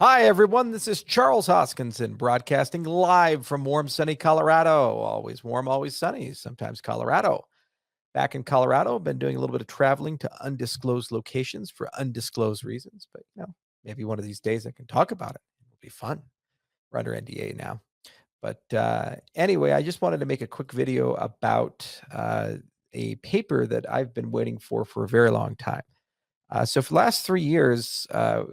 Hi, everyone. This is Charles Hoskinson broadcasting live from warm, sunny Colorado. Always warm, always sunny, sometimes Colorado. Back in Colorado, I've been doing a little bit of traveling to undisclosed locations for undisclosed reasons, but maybe one of these days I can talk about it. It'll be fun. We're under NDA now. But anyway, I just wanted to make a quick video about a paper that I've been waiting for a very long time. So for the last 3 years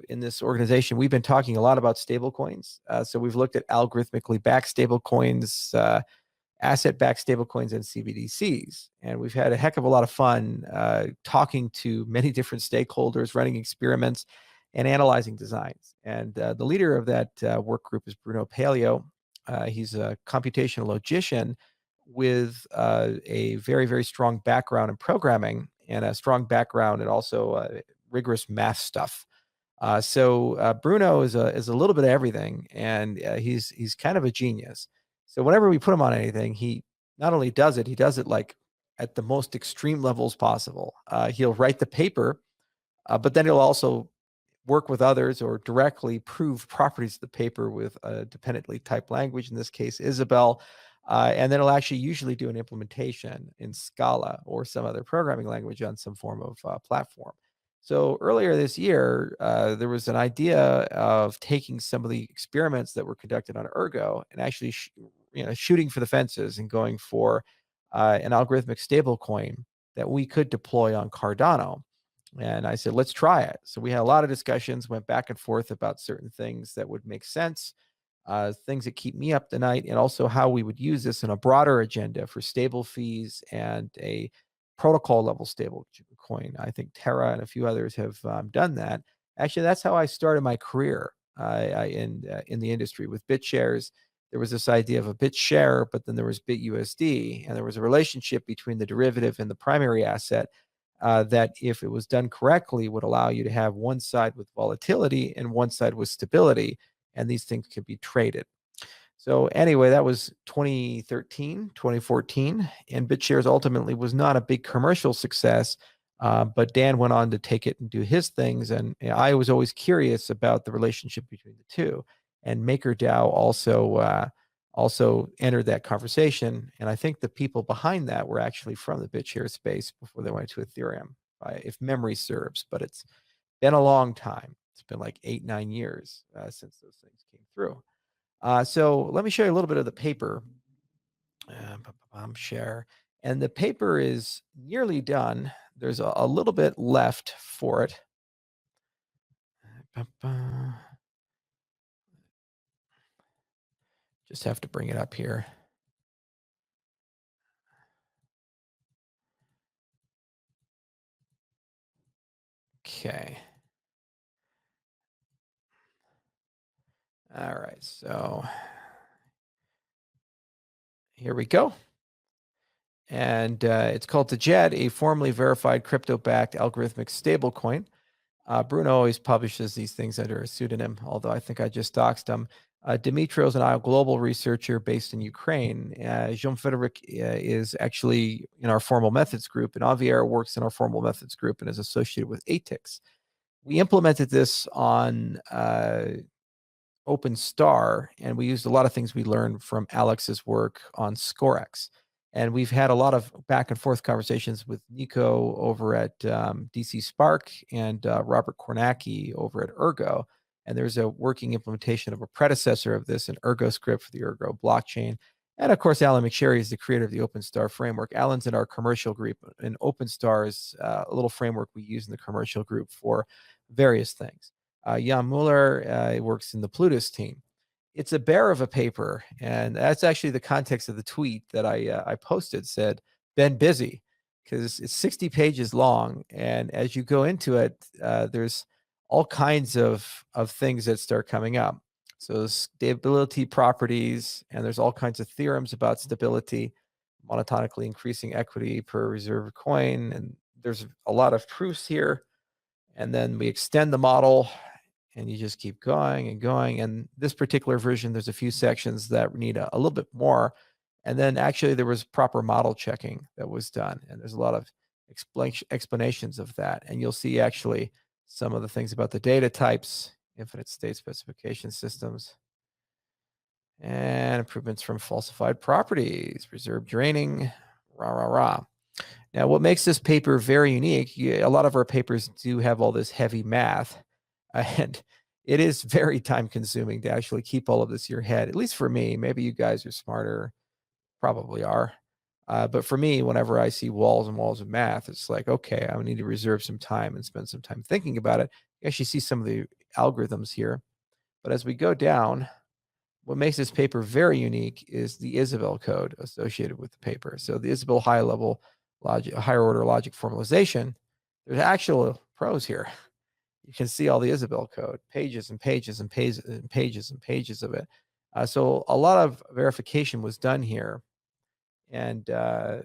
in this organization, we've been talking a lot about stablecoins. So we've looked at algorithmically backed stablecoins, asset-backed stablecoins, and CBDCs. And we've had a heck of a lot of fun talking to many different stakeholders, running experiments, and analyzing designs. And the leader of that work group is Bruno Paleo. He's a computational logician with a very, very strong background in programming and a strong background and also rigorous math stuff. So Bruno is a little bit of everything, and he's kind of a genius. So whenever we put him on anything, he not only does it, he does it like at the most extreme levels possible. He'll write the paper, but then he'll also work with others or directly prove properties of the paper with a dependently typed language, in this case, Isabelle. And then it'll actually usually do an implementation in Scala or some other programming language on some form of platform. So earlier this year, there was an idea of taking some of the experiments that were conducted on Ergo and actually shooting for the fences and going for an algorithmic stablecoin that we could deploy on Cardano. And I said, let's try it. So we had a lot of discussions, went back and forth about certain things that would make sense, things that keep me up the night, and also how we would use this in a broader agenda for stable fees and a protocol level stable coin. I think Terra and a few others have done that. Actually, that's how I started my career in the industry with BitShares. There was this idea of a bit share, but then there was BitUSD, and there was a relationship between the derivative and the primary asset that, if it was done correctly, would allow you to have one side with volatility and one side with stability, and these things could be traded. So anyway, that was 2013, 2014, and BitShares ultimately was not a big commercial success, but Dan went on to take it and do his things, and I was always curious about the relationship between the two. And MakerDAO also entered that conversation, and I think the people behind that were actually from the BitShares space before they went to Ethereum, if memory serves. But it's been a long time. It's been like 8-9 years since those things came through. So let me show you a little bit of the paper. Share. And the paper is nearly done. There's a little bit left for it. Just have to bring it up here. Okay. All right, so here we go. And it's called Djed, a formally verified crypto-backed algorithmic stablecoin. Bruno always publishes these things under a pseudonym, although I think I just doxed him. Dimitro's a global researcher based in Ukraine. Jean-Frédéric is actually in our formal methods group, and Javier works in our formal methods group and is associated with ATIX. We implemented this on OpenStar, and we used a lot of things we learned from Alex's work on ScoreX. And we've had a lot of back and forth conversations with Nico over at DC Spark and Robert Kornacki over at Ergo. And there's a working implementation of a predecessor of this, an Ergo script for the Ergo blockchain. And of course, Alan McSherry is the creator of the OpenStar framework. Alan's in our commercial group, and OpenStar is a little framework we use in the commercial group for various things. Jan Muller works in the Plutus team. It's a bear of a paper, and that's actually the context of the tweet that I posted. Said, been busy, because it's 60 pages long, and as you go into it, there's all kinds of things that start coming up. So stability properties, and there's all kinds of theorems about stability, monotonically increasing equity per reserve coin, and there's a lot of proofs here. And then we extend the model, and you just keep going and going. And this particular version, there's a few sections that need a little bit more. And then actually there was proper model checking that was done. And there's a lot of explanations of that. And you'll see actually some of the things about the data types infinite state specification systems, and improvements from falsified properties, reserve draining, rah, rah, rah. Now, what makes this paper very unique, a lot of our papers do have all this heavy math, and it is very time consuming to actually keep all of this in your head, at least for me. Maybe you guys are smarter, probably are. But for me, whenever I see walls and walls of math, it's like, okay, I need to reserve some time and spend some time thinking about it. You actually see some of the algorithms here. But as we go down, what makes this paper very unique is the Isabelle code associated with the paper. So the Isabelle high-level logic, higher order logic formalization, there's actual pros here. You can see all the Isabelle code, pages and pages and pages and pages and pages of it. So a lot of verification was done here, and that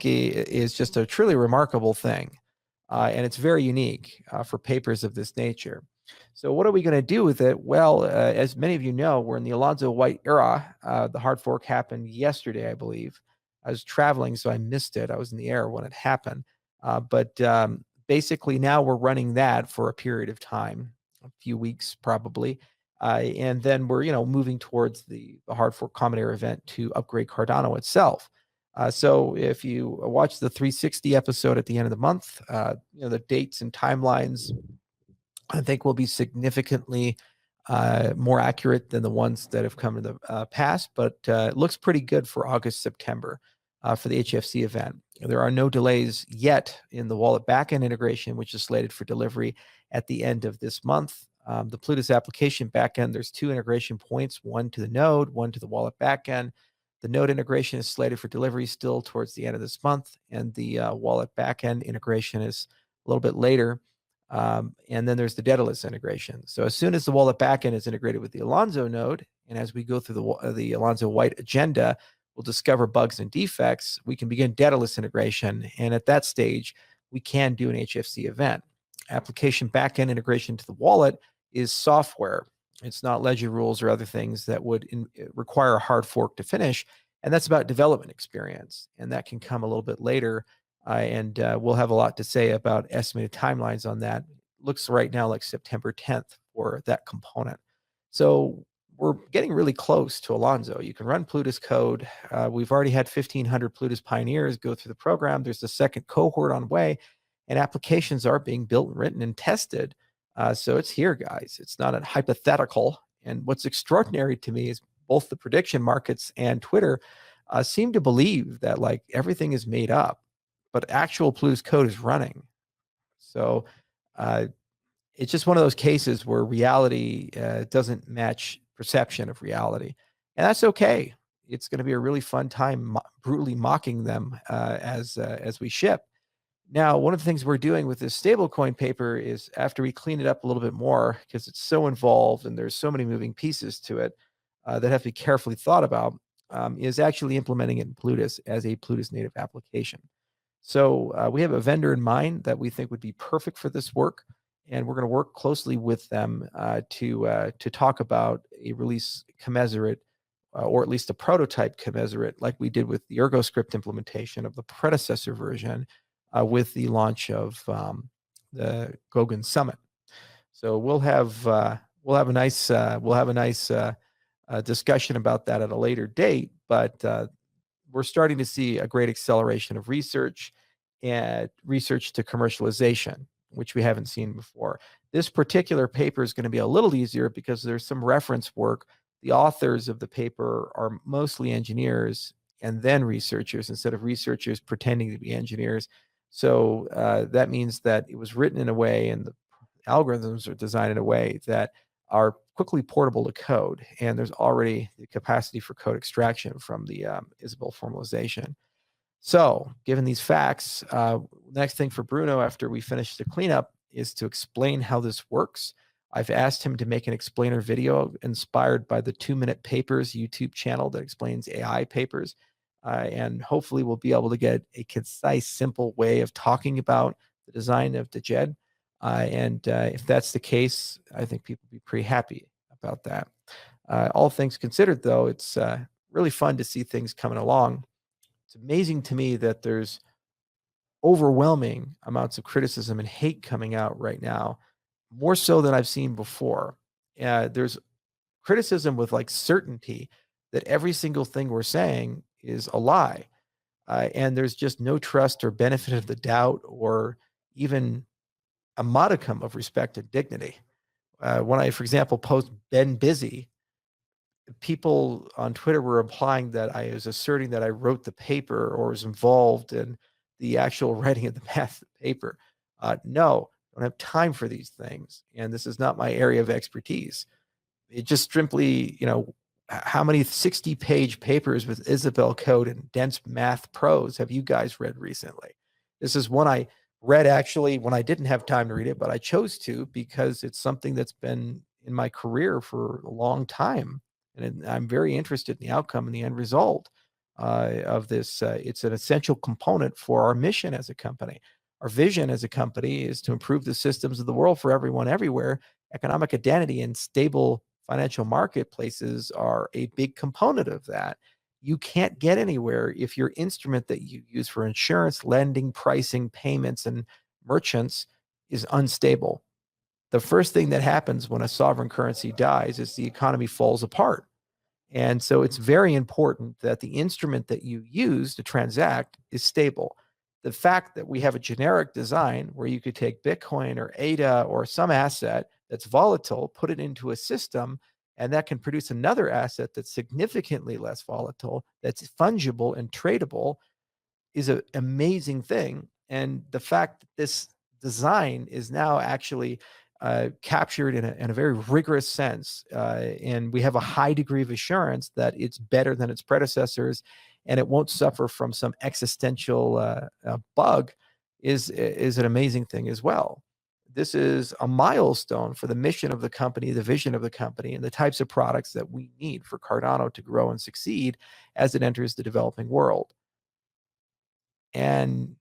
is just a truly remarkable thing, and it's very unique for papers of this nature. So what are we going to do with it? Well, as many of you know, we're in the Alonzo White era. The hard fork happened yesterday, I believe. I was traveling, so I missed it. I was in the air when it happened. But basically now we're running that for a period of time, a few weeks probably. And then we're, moving towards the hard fork common era event to upgrade Cardano itself. So if you watch the 360 episode at the end of the month, the dates and timelines, I think, will be significantly more accurate than the ones that have come in the past, but it looks pretty good for August, September for the HFC event. There are no delays yet in the wallet backend integration, which is slated for delivery at the end of this month. The Plutus application backend, there's 2 integration points, one to the node, one to the wallet backend. The node integration is slated for delivery still towards the end of this month, and the wallet backend integration is a little bit later. And then there's the Daedalus integration. So as soon as the wallet backend is integrated with the Alonzo node, and as we go through the Alonzo White agenda, we'll discover bugs and defects, we can begin Daedalus integration. And at that stage, we can do an HFC event. Application backend integration to the wallet is software. It's not ledger rules or other things that would require a hard fork to finish. And that's about development experience. And that can come a little bit later. And we'll have a lot to say about estimated timelines on that. Looks right now like September 10th for that component. So we're getting really close to Alonzo. You can run Plutus code. We've already had 1,500 Plutus pioneers go through the program. There's the second cohort on way, and applications are being built, written, and tested. So it's here, guys. It's not a hypothetical. And what's extraordinary to me is both the prediction markets and Twitter seem to believe that like everything is made up, but actual Plutus code is running. So it's just one of those cases where reality doesn't match perception of reality. And that's okay. It's going to be a really fun time brutally mocking them as we ship. Now, one of the things we're doing with this stablecoin paper is after we clean it up a little bit more, because it's so involved and there's so many moving pieces to it that have to be carefully thought about, is actually implementing it in Plutus as a Plutus native application. So we have a vendor in mind that we think would be perfect for this work, and we're going to work closely with them to talk about a release commensurate, or at least a prototype commensurate, like we did with the ErgoScript implementation of the predecessor version with the launch of the Goguen Summit. So we'll have a nice discussion about that at a later date, but we're starting to see a great acceleration of research and research to commercialization, which we haven't seen before. This particular paper is going to be a little easier because there's some reference work. The authors of the paper are mostly engineers and then researchers instead of researchers pretending to be engineers. So that means that it was written in a way and the algorithms are designed in a way that are quickly portable to code. And there's already the capacity for code extraction from the Isabelle formalization. So given these facts, next thing for Bruno after we finish the cleanup is to explain how this works. I've asked him to make an explainer video inspired by the 2-Minute Papers YouTube channel that explains AI papers. And hopefully we'll be able to get a concise, simple way of talking about the design of the Djed. And if that's the case, I think people will be pretty happy about that. All things considered, though, it's really fun to see things coming along. It's amazing to me that there's overwhelming amounts of criticism and hate coming out right now more so than I've seen before. There's criticism with like certainty that every single thing we're saying is a lie. And there's just no trust or benefit of the doubt or even a modicum of respect and dignity. When I, for example, post "been busy," people on Twitter were implying that I was asserting that I wrote the paper or was involved in the actual writing of the math paper. No, I don't have time for these things, and this is not my area of expertise. It just simply, how many 60-page papers with Isabel code and dense math prose have you guys read recently? This is one I read actually when I didn't have time to read it, but I chose to because it's something that's been in my career for a long time. And I'm very interested in the outcome and the end result of this. It's an essential component for our mission as a company. Our vision as a company is to improve the systems of the world for everyone, everywhere. Economic identity and stable financial marketplaces are a big component of that. You can't get anywhere if your instrument that you use for insurance, lending, pricing, payments, and merchants is unstable. The first thing that happens when a sovereign currency dies is the economy falls apart. And so it's very important that the instrument that you use to transact is stable. The fact that we have a generic design where you could take Bitcoin or ADA or some asset that's volatile, put it into a system, and that can produce another asset that's significantly less volatile, that's fungible and tradable, is an amazing thing. And the fact that this design is now actually captured in a very rigorous sense, and we have a high degree of assurance that it's better than its predecessors, and it won't suffer from some existential bug, is an amazing thing as well. This is a milestone for the mission of the company, the vision of the company, and the types of products that we need for Cardano to grow and succeed as it enters the developing world. And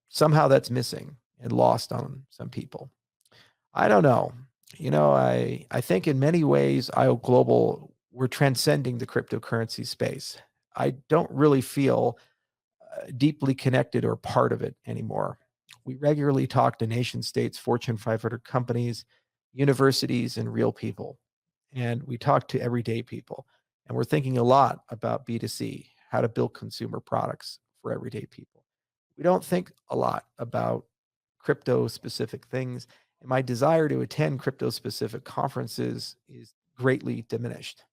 somehow that's missing and lost on some people. I don't know. I think in many ways, IO Global, we're transcending the cryptocurrency space. I don't really feel deeply connected or part of it anymore. We regularly talk to nation states, Fortune 500 companies, universities, and real people. And we talk to everyday people. And we're thinking a lot about B2C, how to build consumer products for everyday people. We don't think a lot about crypto specific things. And my desire to attend crypto specific conferences is greatly diminished.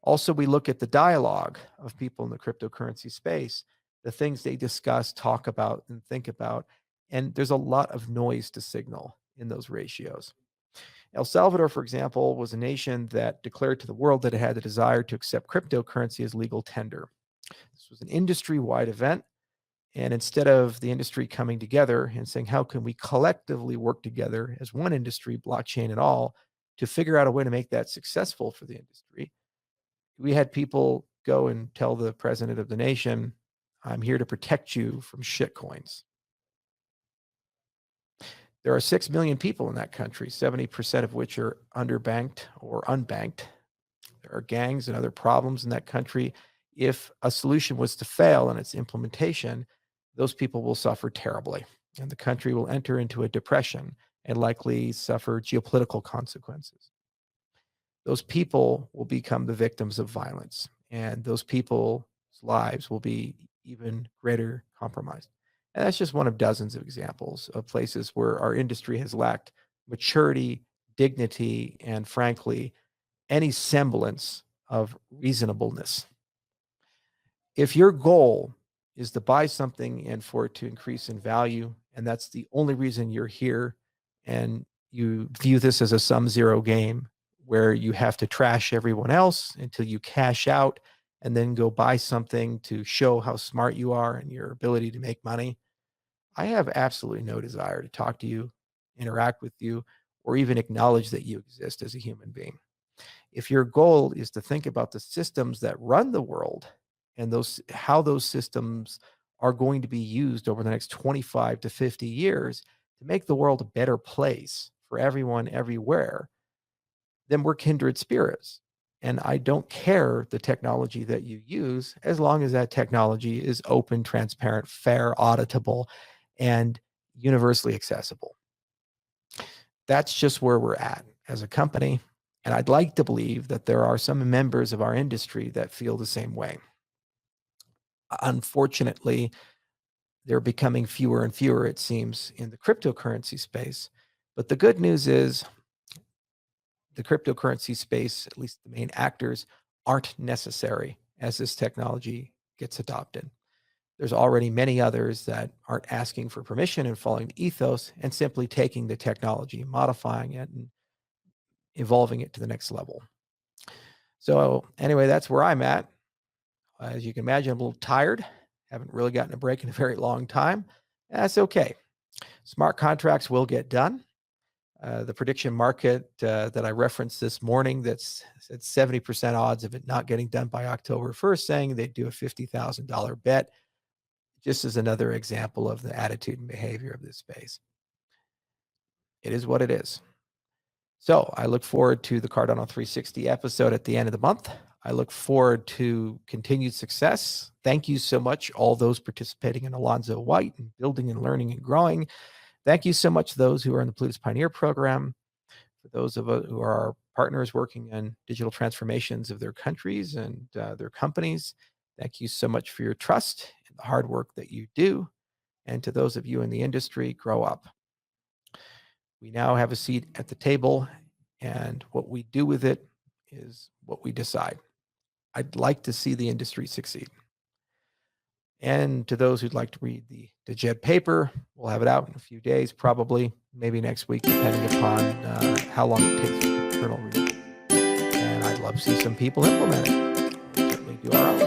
Also, we look at the dialogue of people in the cryptocurrency space, the things they discuss, talk about, and think about. And there's a lot of noise to signal in those ratios. El Salvador, for example, was a nation that declared to the world that it had the desire to accept cryptocurrency as legal tender. This was an industry-wide event. And instead of the industry coming together and saying, how can we collectively work together as one industry, blockchain and all, to figure out a way to make that successful for the industry, we had people go and tell the president of the nation, I'm here to protect you from shit coins. There are 6 million people in that country, 70% of which are underbanked or unbanked. There are gangs and other problems in that country. If a solution was to fail in its implementation, those people will suffer terribly, and the country will enter into a depression and likely suffer geopolitical consequences. Those people will become the victims of violence, and those people's lives will be even greater compromised. And that's just one of dozens of examples of places where our industry has lacked maturity, dignity, and frankly, any semblance of reasonableness. If your goal is to buy something and for it to increase in value, and that's the only reason you're here, and you view this as a sum zero game where you have to trash everyone else until you cash out and then go buy something to show how smart you are and your ability to make money, I have absolutely no desire to talk to you, interact with you, or even acknowledge that you exist as a human being. If your goal is to think about the systems that run the world and how those systems are going to be used over the next 25 to 50 years to make the world a better place for everyone everywhere, then we're kindred spirits. And I don't care the technology that you use as long as that technology is open, transparent, fair, auditable, and universally accessible. that's just where we're at as a company. And I'd like to believe that there are some members of our industry that feel the same way. Unfortunately, they're becoming fewer and fewer, it seems, in the cryptocurrency space. But the good news is the cryptocurrency space, at least the main actors, aren't necessary as this technology gets adopted. There's already many others that aren't asking for permission and following the ethos and simply taking the technology, modifying it, and evolving it to the next level. So anyway, that's where I'm at. As you can imagine, I'm a little tired. Haven't really gotten a break in a very long time. That's okay. Smart contracts will get done. The prediction market that I referenced this morning that's at 70% odds of it not getting done by October 1st, saying they'd do a $50,000 bet, just as another example of the attitude and behavior of this space. It is what it is. So I look forward to the Cardano 360 episode at the end of the month. I look forward to continued success. Thank you so much, all those participating in Alonzo White and building and learning and growing. Thank you so much, those who are in the Plutus Pioneer program, for those of us who are our partners working on digital transformations of their countries and their companies. Thank you so much for your trust and the hard work that you do. And to those of you in the industry, grow up. We now have a seat at the table, and what we do with it is what we decide. I'd like to see the industry succeed. And to those who'd like to read the Djed paper, we'll have it out in a few days, probably, maybe next week, depending upon how long it takes for internal review. And I'd love to see some people implement it. We'll certainly do our own.